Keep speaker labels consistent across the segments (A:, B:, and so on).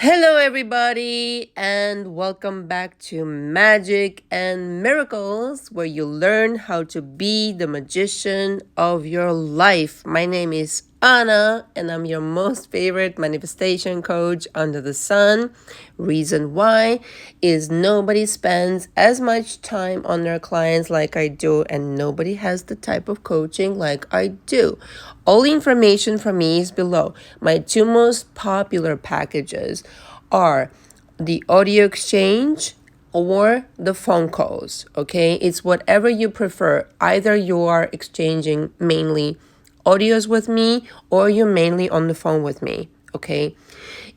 A: Hello, everybody, and welcome back to Magic and Miracles, where you learn how to be the magician of your life. My name is Anna, and I'm your most favorite manifestation coach under the sun. Reason why is nobody spends as much time on their clients like I do, and nobody has the type of coaching like I do. All the information from me is below. My two most popular packages are the audio exchange or the phone calls. Okay, it's whatever you prefer. Either you are exchanging mainly audios with me or you're mainly on the phone with me. Okay,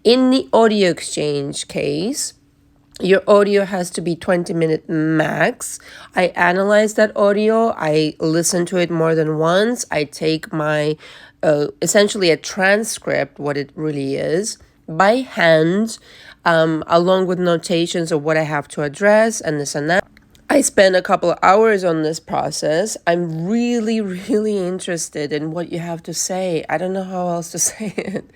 A: in the audio exchange case, your audio has to be 20-minute max. I analyze that audio. I listen to it more than once. I take my essentially a transcript, what it really is, by hand, along with notations of what I have to address and this and that. I spent a couple of hours on this process. I'm really, really interested in what you have to say. I don't know how else to say it.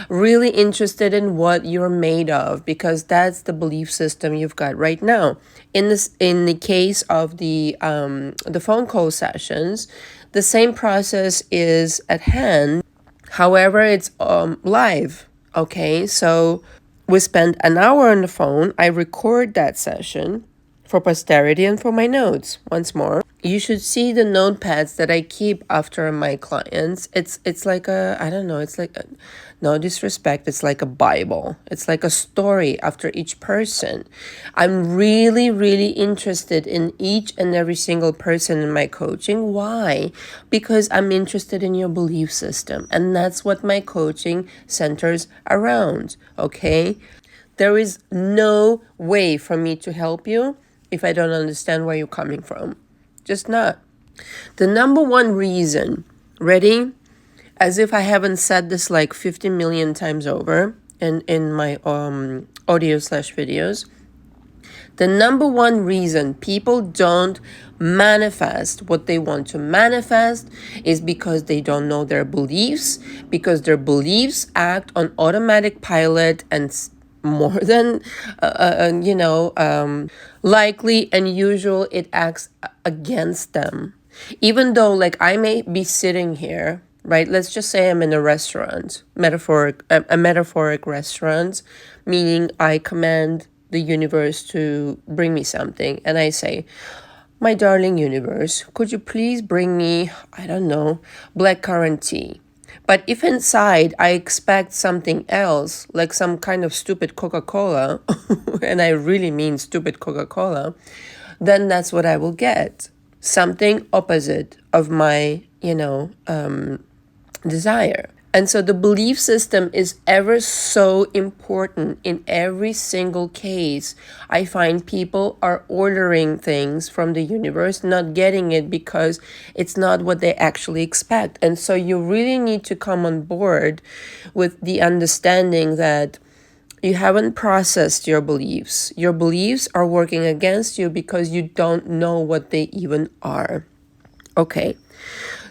A: Really interested in what you're made of, because that's the belief system you've got right now. In the case of the phone call sessions, the same process is at hand. However, it's live. Okay, so we spend an hour on the phone. I record that session for posterity and for my notes. Once more, you should see the notepads that I keep after my clients. It's like I don't know, it's like no disrespect, it's like a Bible. It's like a story after each person. I'm really, really interested in each and every single person in my coaching. Why? Because I'm interested in your belief system, and that's what my coaching centers around. Okay, there is no way for me to help you if I don't understand where you're coming from. Just not. The number one reason, ready? As if I haven't said this like 50 million times over in my audio slash videos. The number one reason people don't manifest what they want to manifest is because they don't know their beliefs, because their beliefs act on automatic pilot and more than likely and usual, it acts against them. Even though, like, I may be sitting here, right? Let's just say I'm in a restaurant, a metaphoric restaurant, meaning I command the universe to bring me something, and I say, my darling universe, could you please bring me, I don't know, blackcurrant tea? But if inside I expect something else, like some kind of stupid Coca-Cola, and I really mean stupid Coca-Cola, then that's what I will get. Something opposite of my, desire. And so the belief system is ever so important in every single case. I find people are ordering things from the universe, not getting it because it's not what they actually expect. And so you really need to come on board with the understanding that you haven't processed your beliefs. Your beliefs are working against you because you don't know what they even are. Okay,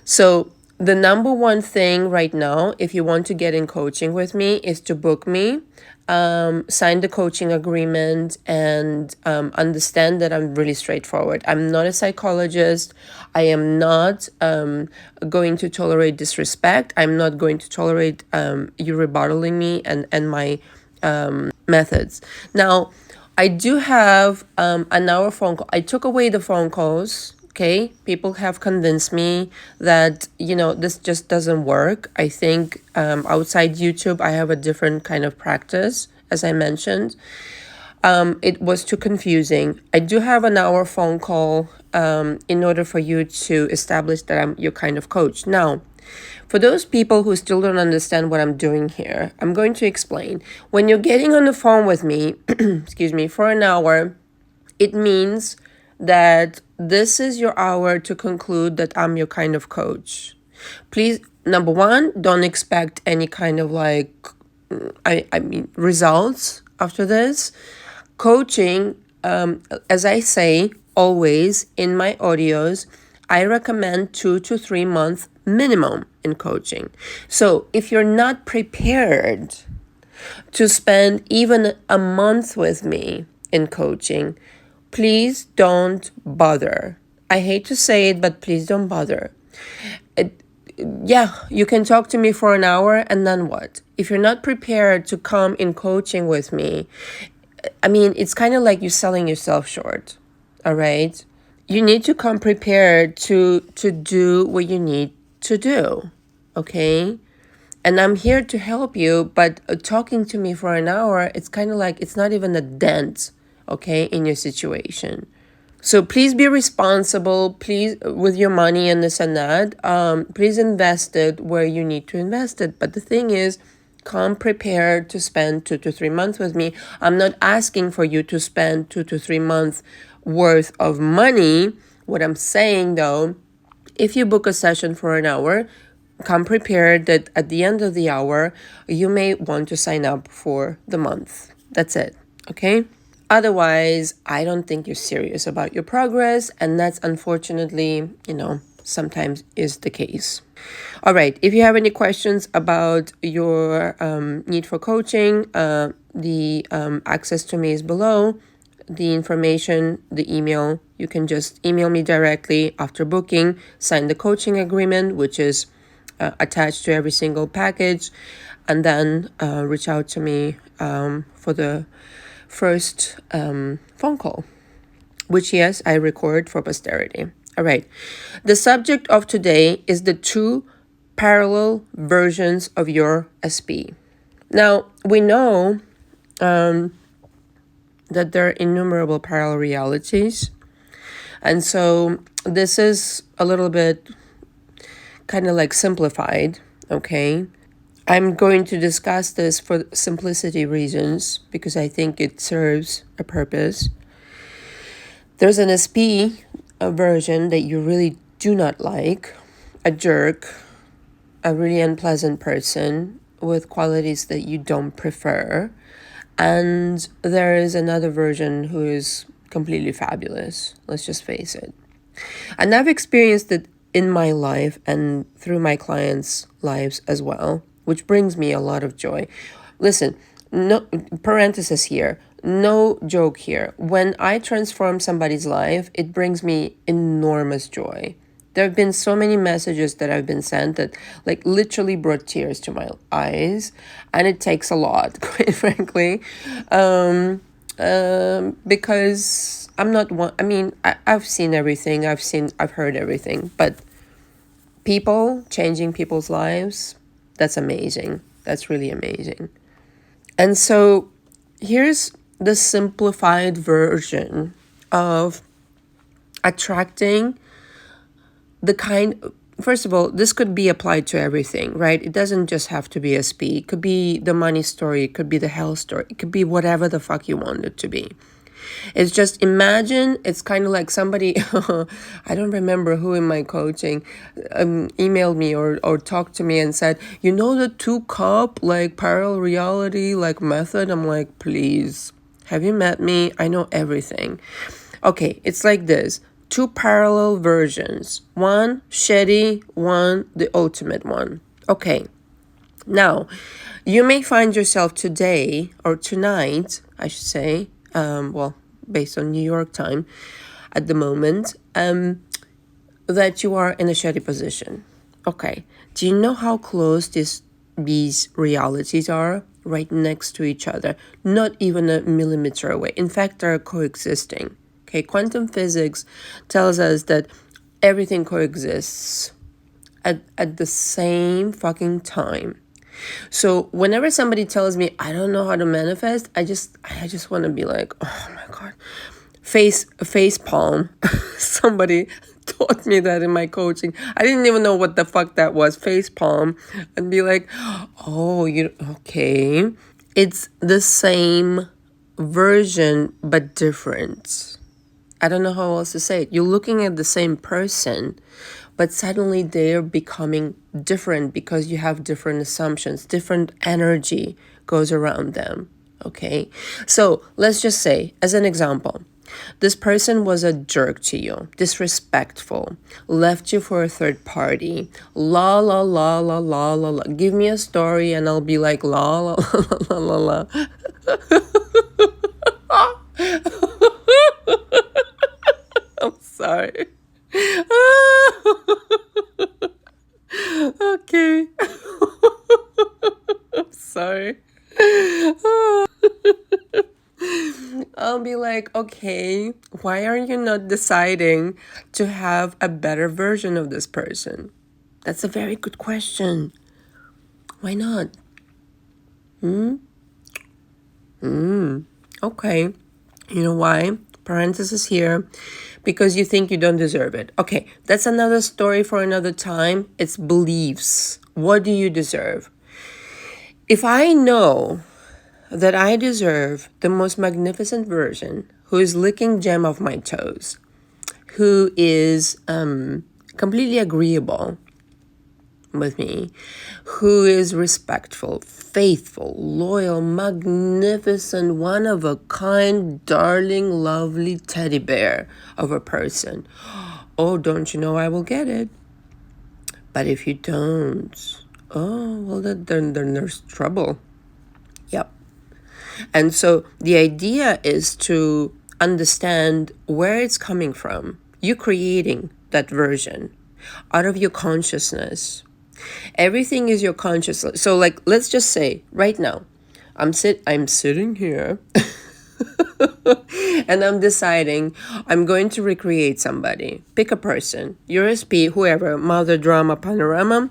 A: so the number one thing right now, if you want to get in coaching with me, is to book me, sign the coaching agreement, and understand that I'm really straightforward. I'm not a psychologist. I am not going to tolerate disrespect. I'm not going to tolerate you rebuttaling me and my methods. Now, I do have an hour phone call. I took away the phone calls. Okay, people have convinced me that, this just doesn't work. I think outside YouTube, I have a different kind of practice, as I mentioned. It was too confusing. I do have an hour phone call in order for you to establish that I'm your kind of coach. Now, for those people who still don't understand what I'm doing here, I'm going to explain. When you're getting on the phone with me, excuse me, for an hour, it means that this is your hour to conclude that I'm your kind of coach. Please, number one, don't expect any kind of results after this. Coaching, as I say always in my audios, I recommend 2 to 3 months minimum in coaching. So if you're not prepared to spend even a month with me in coaching, please don't bother. I hate to say it, but please don't bother. Yeah, you can talk to me for an hour and then what? If you're not prepared to come in coaching with me, I mean, it's kind of like you're selling yourself short. All right? You need to come prepared to do what you need to do. Okay? And I'm here to help you, but talking to me for an hour, it's kind of like it's not even a dent, okay, in your situation. So please be responsible, please, with your money and this and that. Please invest it where you need to invest it. But the thing is, come prepared to spend 2 to 3 months with me. I'm not asking for you to spend 2 to 3 months worth of money. What I'm saying though, if you book a session for an hour, come prepared that at the end of the hour, you may want to sign up for the month. That's it. Okay? Otherwise, I don't think you're serious about your progress, and that's unfortunately, sometimes is the case. All right, if you have any questions about your need for coaching, the access to me is below. The information, the email, you can just email me directly after booking, sign the coaching agreement, which is attached to every single package, and then reach out to me for the first phone call, which, yes, I record for posterity. All right. The subject of today is the two parallel versions of your SP. Now, we know that there are innumerable parallel realities. And so this is a little bit kind of like simplified, okay? I'm going to discuss this for simplicity reasons because I think it serves a purpose. There's an SP version that you really do not like, a jerk, a really unpleasant person with qualities that you don't prefer. And there is another version who is completely fabulous. Let's just face it. And I've experienced it in my life and through my clients' lives as well, which brings me a lot of joy. Listen, no parenthesis here, no joke here. When I transform somebody's life, it brings me enormous joy. There have been so many messages that I've been sent that like literally brought tears to my eyes, and it takes a lot, quite frankly, because I'm not one. I mean, I've seen everything. I've heard everything, but changing people's lives, that's amazing. That's really amazing. And so here's the simplified version of attracting the kind. First of all, this could be applied to everything, right? It doesn't just have to be SP. It could be the money story. It could be the health story. It could be whatever the fuck you want it to be. It's just imagine it's kind of like somebody, I don't remember who in my coaching emailed me or talked to me and said, the 2-cup like parallel reality like method. I'm like, please, have you met me? I know everything. Okay, it's like this. 2 parallel versions. One shitty, one the ultimate one. Okay. Now, you may find yourself today or tonight, I should say, based on New York time at the moment, that you are in a shitty position. Okay. Do you know how close these realities are? Right next to each other. Not even a millimeter away. In fact, they're coexisting. Okay. Quantum physics tells us that everything coexists at the same fucking time. So whenever somebody tells me I don't know how to manifest, I just want to be like, oh my God, face palm. Somebody taught me that in my coaching. I didn't even know what the fuck that was, face palm, and be like, oh, okay. It's the same version but different. I don't know how else to say it. You're looking at the same person, but suddenly they're becoming different because you have different assumptions, different energy goes around them, okay? So let's just say, as an example, This person was a jerk to you, disrespectful, left you for a third party. La la la la la la la. Give me a story and I'll be like la la la la la la. I'm sorry. Okay. I'm sorry. I'll be like, okay, why are you not deciding to have a better version of this person? That's a very good question. Why not? Okay. You know why? Parenthesis here. Because you think you don't deserve it. Okay, that's another story for another time. It's beliefs. What do you deserve? If I know that I deserve the most magnificent version who is licking gem off my toes, who is completely agreeable with me, who is respectful, faithful, loyal, magnificent, one of a kind, darling, lovely teddy bear of a person. Oh, don't you know I will get it? But if you don't, oh, well, then there's trouble. Yep. And so the idea is to understand where it's coming from. You creating that version out of your consciousness. Everything is your consciousness. So like, let's just say right now, I'm sitting here and I'm deciding I'm going to recreate somebody. Pick a person, USP, whoever, mother, drama, panorama.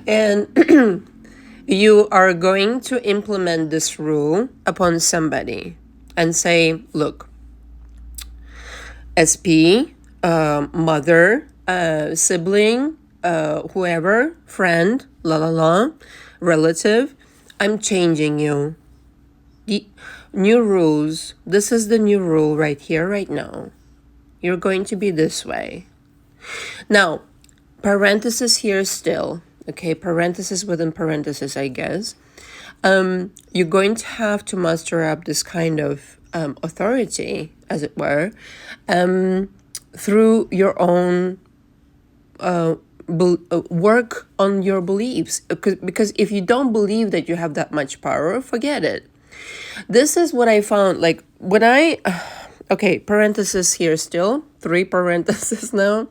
A: And you are going to implement this rule upon somebody and say, look, SP, mother, sibling, whoever, friend, la la la, relative, I'm changing you. The new rules, this is the new rule right here, right now. You're going to be this way. Now, parenthesis here still, okay, parenthesis within parenthesis, I guess. You're going to have to muster up this kind of authority, as it were, through your own work on your beliefs. Because if you don't believe that you have that much power, forget it. This is what I found, like, when okay, parenthesis here still, 3 parentheses now.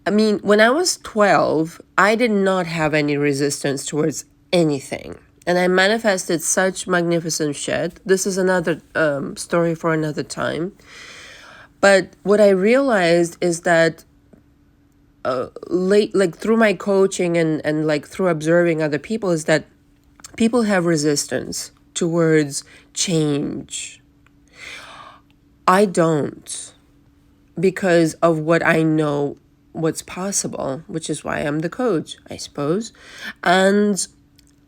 A: I mean, when I was 12, I did not have any resistance towards anything. And I manifested such magnificent shit. This is another story for another time. But what I realized is that like through my coaching and like through observing other people, is that people have resistance towards change. I don't, because of what I know what's possible, which is why I'm the coach, I suppose. And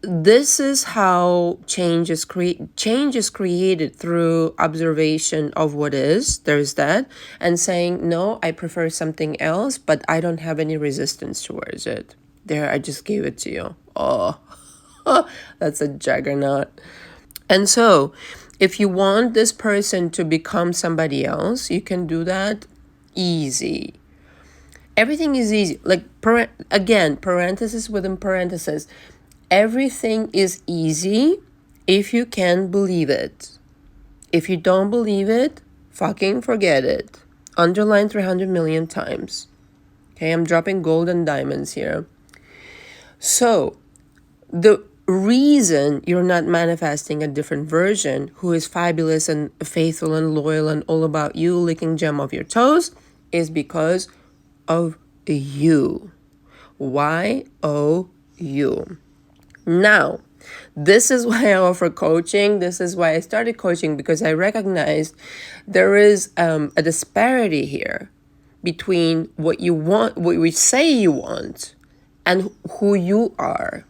A: this is how change is created through observation of what is. There's that. And saying, no, I prefer something else, but I don't have any resistance towards it. There, I just gave it to you. Oh, that's a juggernaut. And so, if you want this person to become somebody else, you can do that easy. Everything is easy. Like, again, parenthesis within parenthesis. Everything is easy if you can believe it. If you don't believe it, fucking forget it. Underline 300 million times. Okay, I'm dropping gold and diamonds here. So, the reason you're not manifesting a different version who is fabulous and faithful and loyal and all about you, licking gem off your toes, is because of you. Y-O-U. Now, this is why I offer coaching. This is why I started coaching, because I recognized there is a disparity here between what you want, what we say you want, and who you are.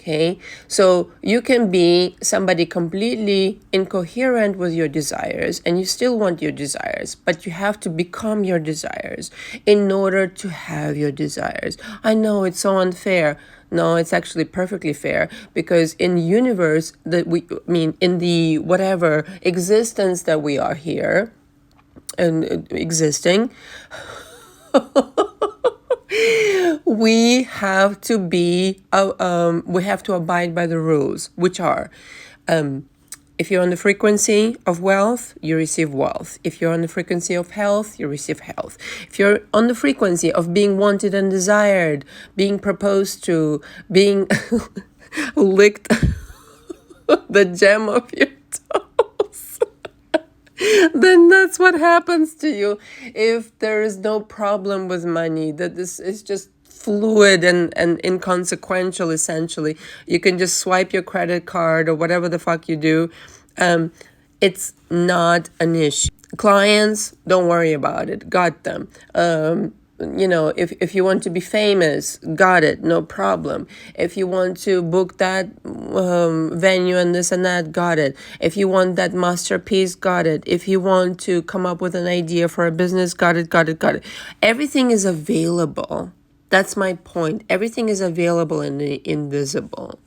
A: Okay, so you can be somebody completely incoherent with your desires and you still want your desires, but you have to become your desires in order to have your desires. I know it's so unfair. No, it's actually perfectly fair, because in universe that in the whatever existence that we are here and existing, we have to we have to abide by the rules, which are, if you're on the frequency of wealth, you receive wealth. If you're on the frequency of health, you receive health. If you're on the frequency of being wanted and desired, being proposed to, being licked the gem of your toes, then that's what happens to you. If there is no problem with money, that this is just fluid and inconsequential, essentially, you can just swipe your credit card or whatever the fuck you do. It's not an issue. Clients, don't worry about it. Got them. If you want to be famous, got it, no problem. If you want to book that venue and this and that, got it. If you want that masterpiece, got it. If you want to come up with an idea for a business, got it. Everything is available. That's my point. Everything is available in the invisible.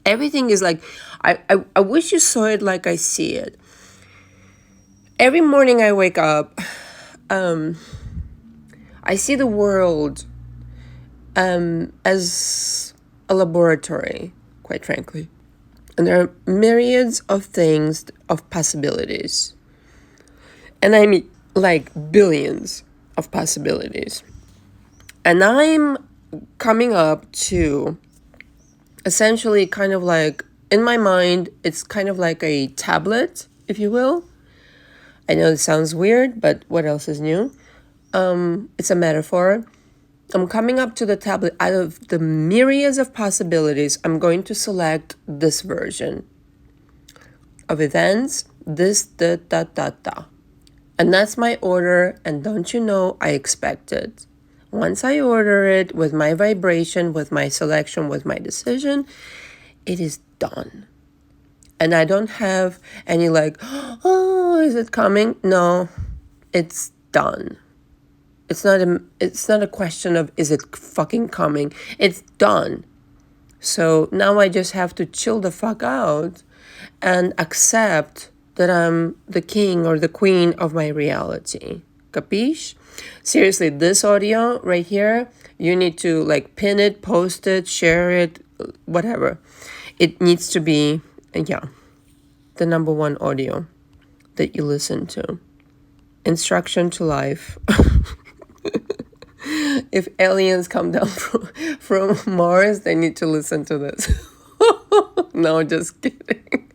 A: Everything is like, I wish you saw it like I see it. Every morning I wake up, I see the world as a laboratory, quite frankly. And there are myriads of things, of possibilities. And I mean, like billions of possibilities. And I'm coming up to essentially kind of like, in my mind, it's kind of like a tablet, if you will. I know it sounds weird, but what else is new? It's a metaphor. I'm coming up to the tablet. Out of the myriads of possibilities, I'm going to select this version of events, this, da. And that's my order, and don't you know, I expect it. Once I order it with my vibration, with my selection, with my decision, it is done. And I don't have any like, oh, is it coming? No, it's done. It's not a question of, is it fucking coming? It's done. So now I just have to chill the fuck out and accept that I'm the king or the queen of my reality. Capiche? Seriously, this audio right here, you need to like pin it, post it, share it, whatever. It needs to be, the number one audio that you listen to. Instruction to life. If aliens come down from Mars, they need to listen to this. No, just kidding.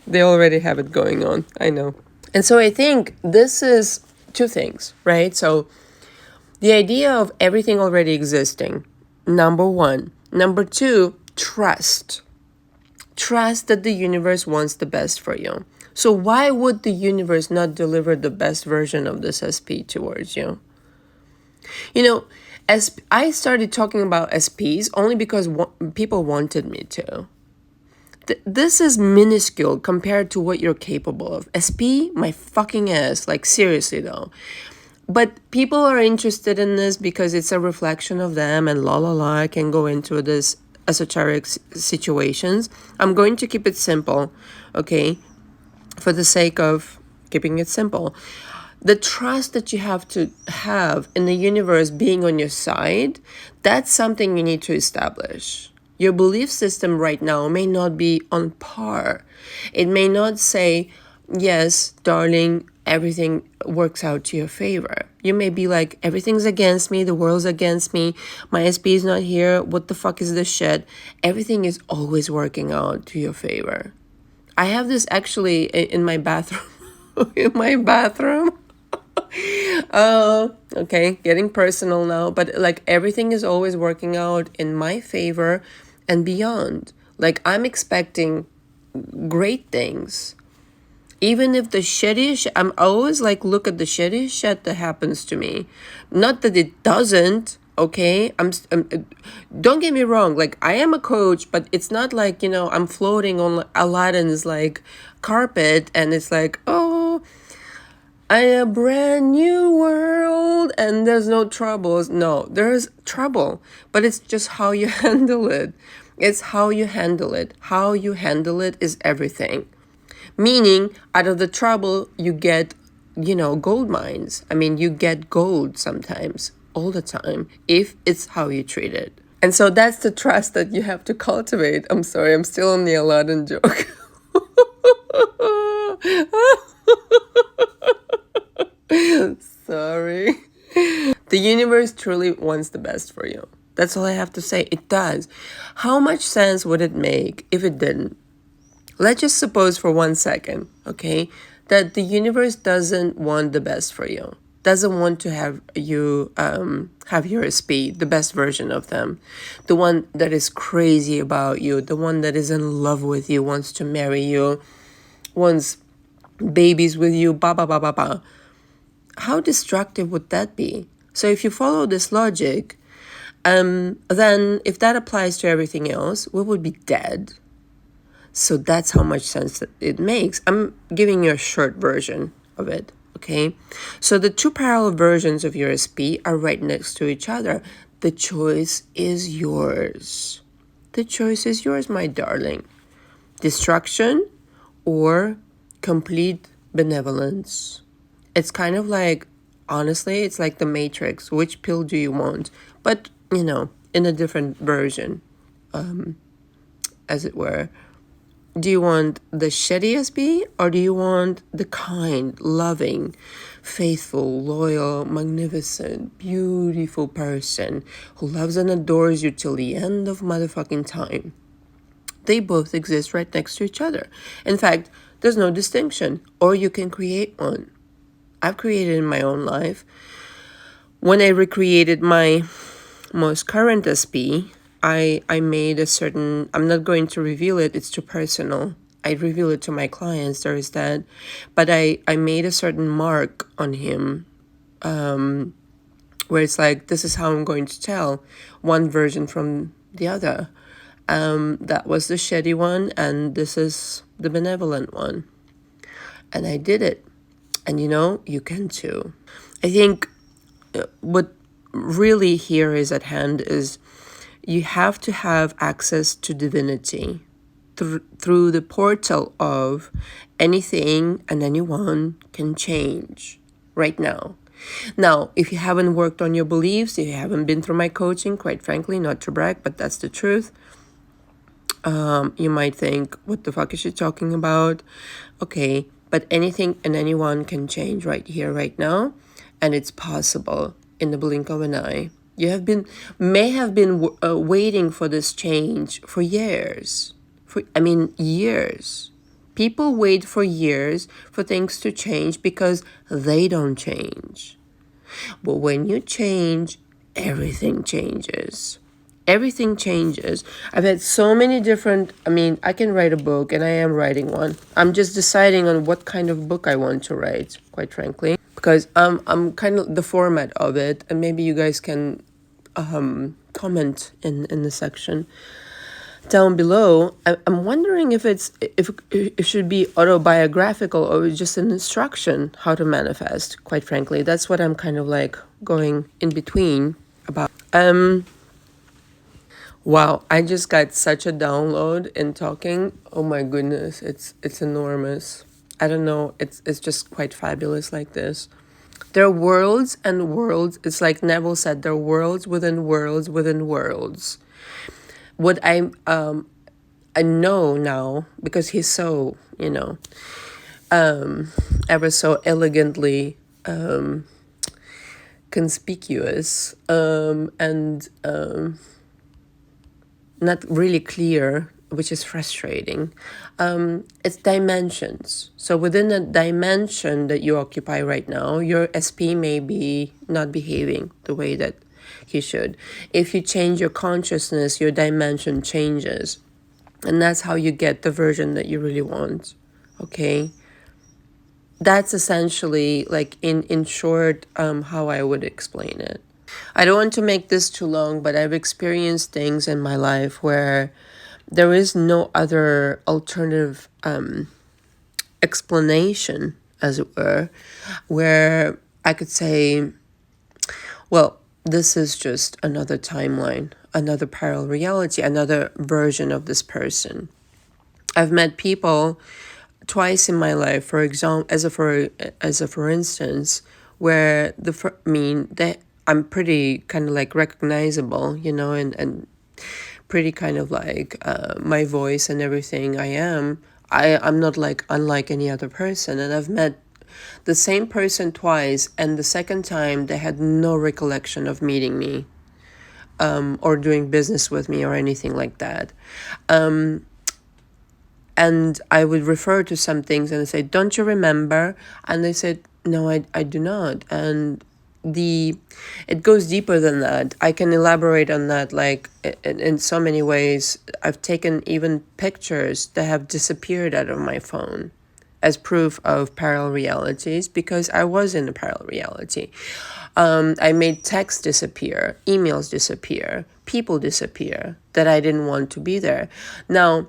A: They already have it going on. I know. And so I think this is two things, right? So the idea of everything already existing, number one. Number two, trust. Trust that the universe wants the best for you. So why would the universe not deliver the best version of this SP towards you? You know, as I started talking about SPs only because people wanted me to. This is minuscule compared to what you're capable of. SP, my fucking ass. Like, seriously though. But people are interested in this because it's a reflection of them and I can go into this esoteric situations. I'm going to keep it simple, okay? For the sake of keeping it simple. The trust that you have to have in the universe being on your side, that's something you need to establish. Your belief system right now may not be on par. It may not say, yes, darling, everything works out to your favor. You may be like, everything's against me, the world's against me, my SP is not here, what the fuck is this shit? Everything is always working out to your favor. I have this actually in my bathroom. In my bathroom. Okay, getting personal now, but like everything is always working out in my favor and beyond. Like I'm expecting great things. Even if the shitty shit, I'm always like, look at the shitty shit that happens to me. Not that it doesn't, okay? Don't get me wrong, like, I am a coach, but it's not like, I'm floating on Aladdin's, like, carpet, and it's like, oh, a brand new world, and there's no troubles. No, there's trouble, but it's just how you handle it. It's how you handle it. How you handle it is everything. Meaning, out of the trouble, you get, gold mines. I mean, you get gold sometimes, all the time, if it's how you treat it. And so that's the trust that you have to cultivate. I'm sorry, I'm still on the Aladdin joke. Sorry. The universe truly wants the best for you. That's all I have to say. It does. How much sense would it make if it didn't? Let's just suppose for 1 second, okay, that the universe doesn't want the best for you, doesn't want to have you have your SP, the best version of them, the one that is crazy about you, the one that is in love with you, wants to marry you, wants babies with you, ba ba ba ba ba. How destructive would that be? So if you follow this logic, then if that applies to everything else, we would be dead. So that's how much sense it makes. I'm giving you a short version of it, okay? So the two parallel versions of your SP are right next to each other. The choice is yours. The choice is yours, my darling. Destruction or complete benevolence. It's kind of like, honestly, it's like the Matrix. Which pill do you want? But, in a different version, as it were. Do you want the shitty SP, or do you want the kind, loving, faithful, loyal, magnificent, beautiful person who loves and adores you till the end of motherfucking time? They both exist right next to each other. In fact, there's no distinction, or you can create one. I've created in my own life. When I recreated my most current SP, I made a certain, I'm not going to reveal it, it's too personal. I reveal it to my clients, there is that. But I made a certain mark on him, where it's like, this is how I'm going to tell one version from the other. That was the shitty one, and this is the benevolent one. And I did it. And you can too. I think what really here is at hand is you have to have access to divinity through the portal of anything and anyone can change right now. Now, if you haven't worked on your beliefs, if you haven't been through my coaching, quite frankly, not to brag, but that's the truth, you might think, what the fuck is she talking about? Okay, but anything and anyone can change right here, right now, and it's possible in the blink of an eye. You may have been waiting for this change for years. Years. People wait for years for things to change because they don't change. But when you change, everything changes. Everything changes. I've had so many different, I can write a book, and I am writing one. I'm just deciding on what kind of book I want to write, quite frankly. Because I'm kind of the format of it, and maybe you guys can comment in the section down below. I'm wondering if it should be autobiographical or just an instruction how to manifest, quite frankly. That's what I'm kind of like going in between about. Wow, I just got such a download in talking. Oh my goodness, it's enormous. I don't know, it's just quite fabulous like this. There are worlds and worlds. It's like Neville said, there are worlds within worlds within worlds. What I know now, because he's so, ever so elegantly conspicuous and not really clear, which is frustrating. It's dimensions. So within a dimension that you occupy right now, your SP may be not behaving the way that he should. If you change your consciousness, your dimension changes. And that's how you get the version that you really want. Okay? that's essentially, like, in short, how I would explain it. I don't want to make this too long, but I've experienced things in my life where there is no other alternative explanation, as it were, where I could say, well, this is just another timeline, another parallel reality, another version of this person. I've met people twice in my life, for example, as a for instance, where I'm pretty kind of like recognizable, and pretty kind of like my voice and everything. I'm not like unlike any other person, and I've met the same person twice, and the second time they had no recollection of meeting me, or doing business with me or anything like that. And I would refer to some things and I say, don't you remember? And they said, no, I do not. And it goes deeper than that. I can elaborate on that, like, in so many ways. I've taken even pictures that have disappeared out of my phone as proof of parallel realities, because I was in a parallel reality. I made texts disappear, emails disappear, people disappear that I didn't want to be there. Now,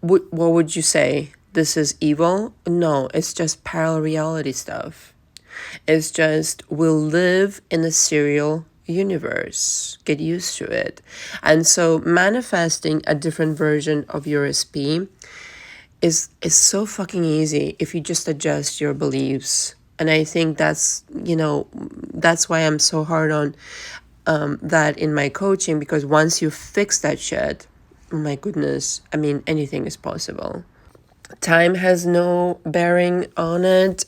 A: what would you say? This is evil? No, it's just parallel reality stuff. It's just we'll live in a serial universe. Get used to it. And so manifesting a different version of your SP is so fucking easy if you just adjust your beliefs. And I think that's why I'm so hard on that in my coaching, because once you fix that shit, oh my goodness, I mean, anything is possible. Time has no bearing on it.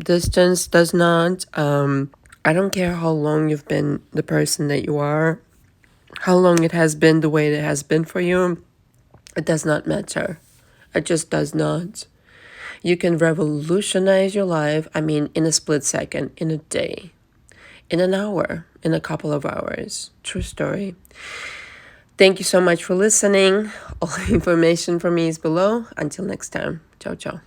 A: Distance does not. I don't care how long you've been the person that you are, how long it has been the way it has been for you. It does not matter. It just does not. You can revolutionize your life, I mean, in a split second, in a day, in an hour, in a couple of hours. True story. Thank you so much for listening. All the information from me is below. Until next time. Ciao, ciao.